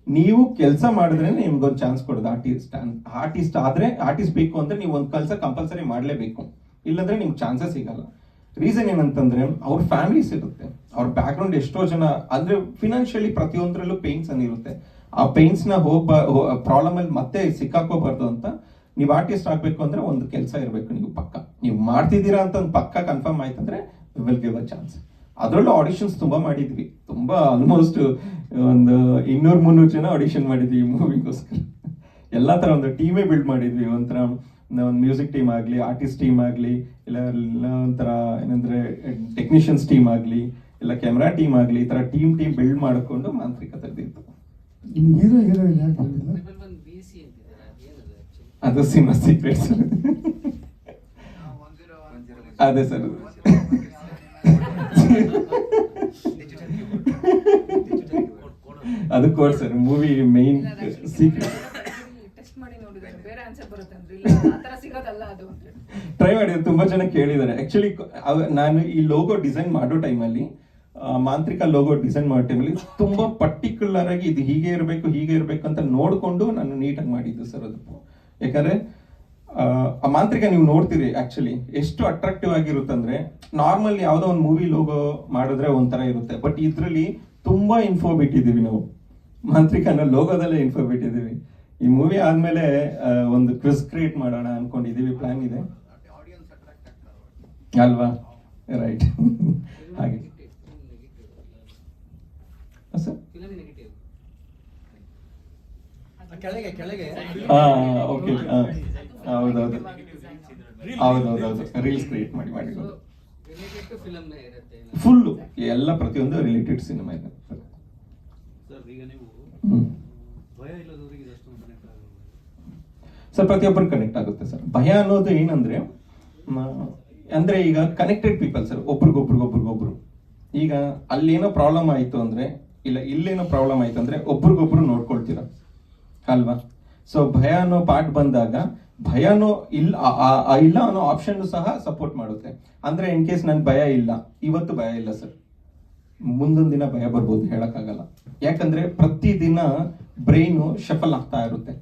ನೀವು ಕೆಲಸ ಮಾಡಿದ್ರೆ ನಿಮ್ಗೊಂದು ಚಾನ್ಸ್ ಕೊಡೋದು. ಆರ್ಟಿಸ್ಟ್ ಆದ್ರೆ ಆರ್ಟಿಸ್ಟ್ ಬೇಕು ಅಂದ್ರೆ ನೀವು ಒಂದು ಕೆಲಸ ಕಂಪಲ್ಸರಿ ಮಾಡಲೇಬೇಕು, ಇಲ್ಲಂದ್ರೆ ನಿಮ್ಗೆ ಚಾನ್ಸಸ್ ಸಿಗಲ್ಲ. ರೀಸನ್ ಏನಂತಂದ್ರೆ ಅವ್ರ ಫ್ಯಾಮಿಲೀಸ್ ಇರುತ್ತೆ, ಅವ್ರ ಬ್ಯಾಕ್ ಗ್ರೌಂಡ್ ಎಷ್ಟೋ ಜನ ಅಂದ್ರೆ ಫಿನಾನ್ಷಿಯಲಿ ಪ್ರತಿಯೊಂದರಲ್ಲೂ ಪೇನ್ಸ್ ಇರುತ್ತೆ. ಆ ಪೇನ್ಸ್ ನ ಪ್ರಾಬ್ಲಮ್ ಅಲ್ಲಿ ಮತ್ತೆ ಸಿಕ್ಕಾಕೋಬಾರ್ದು ಅಂತ ನೀವು ಆರ್ಟಿಸ್ಟ್ ಆಗ್ಬೇಕು ಅಂದ್ರೆ ಒಂದು ಕೆಲಸ ಇರಬೇಕು. ನೀವು ಪಕ್ಕ ನೀವು ಮಾಡ್ತಿದ್ದೀರಾ ಅಂತ ಒಂದು ಪಕ್ಕ ಕನ್ಫರ್ಮ್ ಆಯ್ತಂದ್ರೆ ವಿಲ್ ಗಿವ್ ಅ ಚಾನ್ಸ್. ಅದರಲ್ಲೂ ಆಡಿಷನ್ಸ್ ತುಂಬಾ ಮಾಡಿದ್ವಿ, ತುಂಬಾ ಆಲ್ಮೋಸ್ಟ್ ಒಂದು 200-300 ಜನ ಆಡಿಷನ್ ಮಾಡಿದ್ವಿ ಈ ಮೂವಿಗೋಸ್ಕರ. ಎಲ್ಲಾ ತರ ಒಂದು ಟೀಮೇ ಬಿಲ್ಡ್ ಮಾಡಿದ್ವಿ. ಒಂಥರ ಒಂದು ಮ್ಯೂಸಿಕ್ ಟೀಮ್ ಆಗಲಿ, ಆರ್ಟಿಸ್ಟ್ ಟೀಮ್ ಆಗಲಿ, ಇಲ್ಲ ಒಂಥರ ಏನಂದ್ರೆ ಟೆಕ್ನಿಷಿಯನ್ಸ್ ಟೀಮ್ ಆಗಲಿ, ಇಲ್ಲ ಕ್ಯಾಮ್ರಾ ಟೀಮ್ ಆಗಲಿ, ಈ ತರ ಟೀಮ್ ಬಿಲ್ಡ್ ಮಾಡಿಕೊಂಡು ಮಾಂತ್ರಿಕ ತೆಗೆದಿತ್ತು. ಅದು ಸಿನಿಮಾ ಸೀಕ್ರೆಟ್ಸ್. ಅದೇ ಸರ್, ಅದು code sir, movie main secret. Try ಮಾಡಿದ್ರೆ ತುಂಬಾ ಜನ ಕೇಳಿದ್ದಾರೆ. ಆಕ್ಚುಲಿ ನಾನು ಈ ಲೋಗೋ ಡಿಸೈನ್ ಮಾಡೋ ಟೈಮಲ್ಲಿ, ಮಾಂತ್ರಿಕ ಲೋಗೋ ಡಿಸೈನ್ ಮಾಡೋ ಟೈಮಲ್ಲಿ ತುಂಬಾ ಪರ್ಟಿಕ್ಯುಲರ್ ಆಗಿ ಇದು ಹೀಗೆ ಇರಬೇಕು ಅಂತ ನೋಡ್ಕೊಂಡು ನಾನು ನೀಟಾಗಿ ಮಾಡಿದ್ದು ಸರ್ ಅದು. ಯಾಕಂದ್ರೆ ಆ ಮಾಂತ್ರಿಕ ನೀವು ನೋಡ್ತೀರಿ ಆಕ್ಚುಲಿ ಎಷ್ಟು ಅಟ್ರಾಕ್ಟಿವ್ ಆಗಿರುತ್ತಂದ್ರೆ, ನಾರ್ಮಲ್ ಯಾವುದೋ ಒಂದು ಮೂವಿ ಲೋಗೋ ಮಾಡಿದ್ರೆ ಒಂಥರ ಇರುತ್ತೆ, ಬಟ್ ಇದ್ರಲ್ಲಿ ತುಂಬಾ ಇನ್ಫೋ ಬಿಟ್ಟಿದೀವಿ ನಾವು. ಮಾಂತ್ರಿಕನ ಲೋಗೋದಲ್ಲೇ ಇನ್ಫೋ ಬಿಟ್ಟಿದೀವಿ. ಈ ಮೂವಿ ಆದ್ಮೇಲೆ ಒಂದು ಕ್ವಿಜ್ ಕ್ರಿಯೇಟ್ ಮಾಡೋಣ ಅನ್ಕೊಂಡಿದೀವಿ, ಪ್ಲಾನ್ ಇದೆ ಅಲ್ವಾ? ರೈಟ್. ಹಾಗೆ ಓಕೆ, ಹೌದೌದು ರೀಲ್ಸ್ ಕ್ರಿಯೇಟ್ ಮಾಡಿ ಫುಲ್ ಎಲ್ಲ ಪ್ರತಿಯೊಂದು ರಿಲೇಟೆಡ್ ಸಿನಿಮಾ ಇದೆ. ಸರ್ ಪ್ರತಿಯೊಬ್ಬರು ಕನೆಕ್ಟ್ ಆಗುತ್ತೆ ಸರ್. ಭಯ ಅನ್ನೋದು ಏನಂದ್ರೆ ಅಂದ್ರೆ ಈಗ ಕನೆಕ್ಟೆಡ್ ಪೀಪಲ್ ಸರ್, ಒಬ್ರಿಗೊಬ್ರು. ಈಗ ಅಲ್ಲೇನೋ ಪ್ರಾಬ್ಲಮ್ ಆಯ್ತು ಅಂದ್ರೆ, ಇಲ್ಲ ಇಲ್ಲೇನೋ ಪ್ರಾಬ್ಲಮ್ ಆಯ್ತು ಅಂದ್ರೆ ಒಬ್ರಿಗೊಬ್ರು ನೋಡ್ಕೊಳ್ತೀರ ಅಲ್ವಾ? ಸೊ ಭಯ ಅನ್ನೋ ಪಾರ್ಟ್ ಬಂದಾಗ ಭಯನೂ ಇಲ್ಲ ಅನ್ನೋ ಆಪ್ಷನ್ ಸಹ ಸಪೋರ್ಟ್ ಮಾಡುತ್ತೆ. ಅಂದ್ರೆ ಇನ್ ಕೇಸ್ ನನ್ ಭಯ ಇಲ್ಲ, ಇವತ್ತು ಭಯ ಇಲ್ಲ ಸರ್, ಮುಂದೊಂದು ದಿನ ಭಯ ಬರ್ಬೋದು, ಹೇಳಕ್ಕಾಗಲ್ಲ. ಯಾಕಂದ್ರೆ ಪ್ರತಿದಿನ ಬ್ರೈನು ಶಫಲ್ ಆಗ್ತಾ ಇರುತ್ತೆ.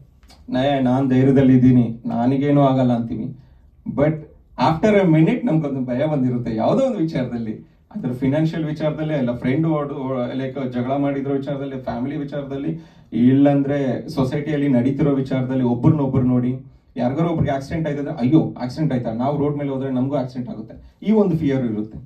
ನಾನ್ ಧೈರ್ಯದಲ್ಲಿ ಇದ್ದೀನಿ, ನನಗೇನೂ ಆಗಲ್ಲ ಅಂತೀವಿ, ಬಟ್ ಆಫ್ಟರ್ ಎ ಮಿನಿಟ್ ನಮ್ಗೊಂದು ಭಯ ಬಂದಿರುತ್ತೆ ಯಾವುದೋ ಒಂದು ವಿಚಾರದಲ್ಲಿ. ಅದ್ರ ಫಿನಾನ್ಷಿಯಲ್ ವಿಚಾರದಲ್ಲಿ, ಇಲ್ಲ ಫ್ರೆಂಡ್ ಲೈಕ್ ಜಗಳ ಮಾಡಿರೋ ವಿಚಾರದಲ್ಲಿ, ಫ್ಯಾಮಿಲಿ ವಿಚಾರದಲ್ಲಿ, ಇಲ್ಲಂದ್ರೆ ಸೊಸೈಟಿಯಲ್ಲಿ ನಡೀತಿರೋ ವಿಚಾರದಲ್ಲಿ ಒಬ್ರನ್ನೊಬ್ರು ನೋಡಿ ಯಾರಿಗಾರೋ ಒಬ್ರಿಗೆ ಆಕ್ಸಿಡೆಂಟ್ ಆಯ್ತಂದ್ರೆ, ಅಯ್ಯೋ ಆಕ್ಸಿಡೆಂಟ್ ಆಯ್ತಾ, ನಾವು ರೋಡ್ ಮೇಲೆ ಹೋದ್ರೆ ನಮಗೂ ಆಕ್ಸಿಡೆಂಟ್ ಆಗುತ್ತೆ, ಈ ಒಂದು ಫಿಯರ್ ಇರುತ್ತೆ.